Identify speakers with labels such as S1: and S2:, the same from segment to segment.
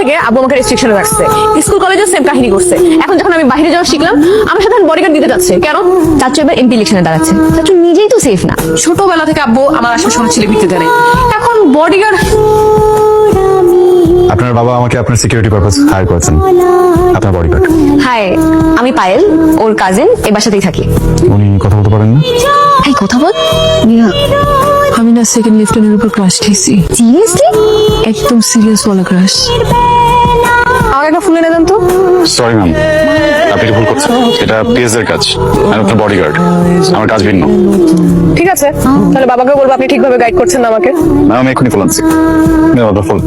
S1: থেকে আব্বু আমাকে রেস্ট্রিকশনে রাখছে। স্কুল কলেজে সেম কাহিনী করছে। এখন যখন আমি বাইরে যাওয়া শিখলাম, আমার সাথে বডিগার্ড দিতে যাচ্ছে। কেন?
S2: চাচু এবার এমপি ইলেকশনে দাঁড়াচ্ছে, চাচু নিজেই তো সেফ না।
S1: ছোটবেলা থেকে আব্বু আমার আশেপাশে অনেক ছেলে ভিত্তি দেয়, এখন বডিগার্ড।
S3: আপনার বাবা আমাকে আপনার সিকিউরিটি পারপাস হায়ার করেছেন, আপনার বডিগার্ড।
S2: হাই, আমি পায়েল, ওর কাজিন, এই বাসাতেই থাকি।
S3: উনি কথা বলতে পারেন না?
S2: এই কথা বল।
S1: আমি না সেকেন্ড লিফটের উপর ক্রাশ খেয়েছি,
S2: সিরিয়াসলি?
S1: একদম সিরিয়াস ওয়ালা ক্রাশ। আমাকে একটা ফুল এনে দেন তো।
S3: সরি ম্যাম, আপনি ভুল করছেন। এটা পিএস এর কাজ, আমি আপনার বডিগার্ড, আমার কাজ ভিন্ন।
S1: ঠিক আছে, তাহলে বাবাকে বলবো আপনি ঠিকভাবে গাইড করছেন না আমাকে।
S3: ম্যাম আমি এক্ষুনি ফুল আনছি। ফুল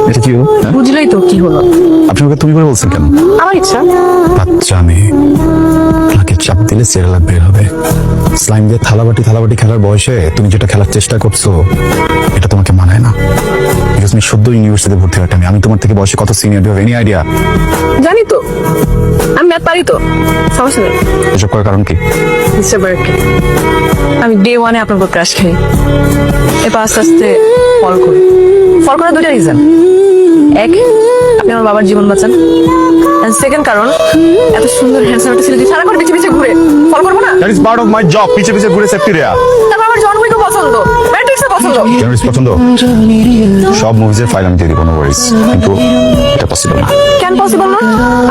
S3: এটা কি হলো? হ্যাঁ?
S1: বুঝলেই তো কি হলো।
S3: আপনি ওকে তুমি করে বলছেন কেন?
S1: আমার ইচ্ছা।
S3: বাচ্চা মেয়ে, আপনাকে চাপ দিলে চেরালা বের হবে। স্লাইম দিয়ে থালাবাটি খেলার বয়সে তুমি যেটা খেলার চেষ্টা করছো, এটা তোমাকে মানায় না। বিকজ তুমি সদ্য ইউনিভার্সিটিতে ভর্তি হওয়ার টাইমে, আমি তোমার থেকে বয়সে কত senior, you have any idea?
S1: জানি তো, আমি ম্যাথ পারি তো, সমস্যা নেই।
S3: এসব করার কারণ কি?
S1: মিস্টার বার্কে, আমি ডে ওয়ানে আপনার উপর ক্রাশ খাই, এরপর আস্তে আস্তে ফল করি। ফল করার দুইটা রিজন। এক, আপনি আমার বাবার জীবন বাঁচান। সেকেন্ড কারণ, এত সুন্দর হ্যান্ডসাম একটা ছেলে যদি সারাক্ষণ পিছে পিছে ঘুরে, ফল করবো না?
S3: That is part of my job, পিছে পিছে ঘুরে সেফটি রেয়া।
S1: তারপর আমার জন উইকও পছন্দ, ম্যাট্রিক্সও পছন্দ।
S3: জেনারেস পছন্দ, সব মুভিজের ফাইল আমি দিয়ে দিব, নো ওয়ারিজ, কিন্তু এটা পসিবল না।
S1: কেন পসিবল না?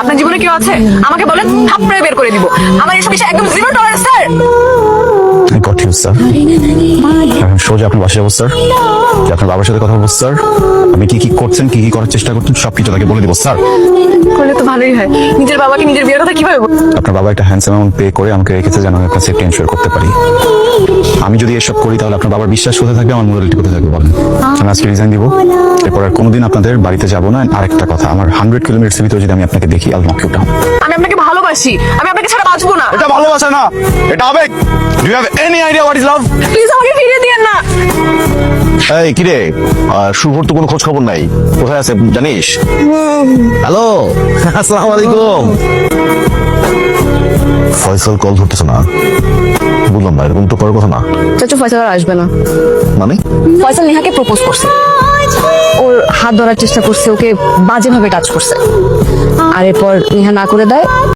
S1: আপনার জীবনে কেউ আছে? আমাকে বলেন, থাপড়ে বের করে দিব। আমার এসব বিষয়ে একদম zero tolerance sir.
S3: I got you sir. এখন সোজা আপনার বাসায় যাবো স্যার, আপনার বাবার সাথে কথা বলবো স্যার, আপনি কি কি করছেন, কি কি করার চেষ্টা করছেন, সবকিছু তাকে বলে দিব স্যার।
S1: করলে তো ভালোই হয়। নিজের বাবাকে নিজের বিয়ের কথা কিভাবে বলবো?
S3: আপনার বাবা একটা হ্যান্ডসাম অ্যামাউন্ট পে করে আমাকে রেখেছে যেন আমি আপনার সেফটি এনশিওর করতে পারি। আমি যদি এসব করি তাহলে আপনার বাবার বিশ্বাস কোথায় থাকবে, আমার মোরালিটি কোথায় থাকবে বলেন? আমি আজকে রিজাইন দিব, এরপর আর কোনোদিন আপনাদের বাড়িতে যাবো না। আরেকটা কথা, আমার 100 কিলোমিটার ভিতরে যদি আমি আপনাকে দেখি, আল নক ইউ ডাউন।
S1: আমি আপনাকে ভালোবাসি, আমি আপনাকে ছাড়া বাঁচবো না।
S3: এটা ভালোবাসা না, এটা আবেগ। Do you have any idea what is love?
S1: Please আমাকে ফিরিয়ে দিয়েন না।
S4: এই কিরে, শুভর তো কোনো খোঁজ খবর নাই, কোথায় আছে জানিস? হ্যালো, আসসালামু আলাইকুম। ফয়সাল কল ধরতেছ না, বললাম না, এরকম তো করার কথা না।
S2: চাচু ফয়সাল আর আসবে না।
S4: মানে
S2: ফয়সাল নেহাকে প্রপোজ করছে, ওর হাত ধরার চেষ্টা করছে, ওকে বাজেভাবে টাচ করছে, আর এরপর নেহা না করে দেয়।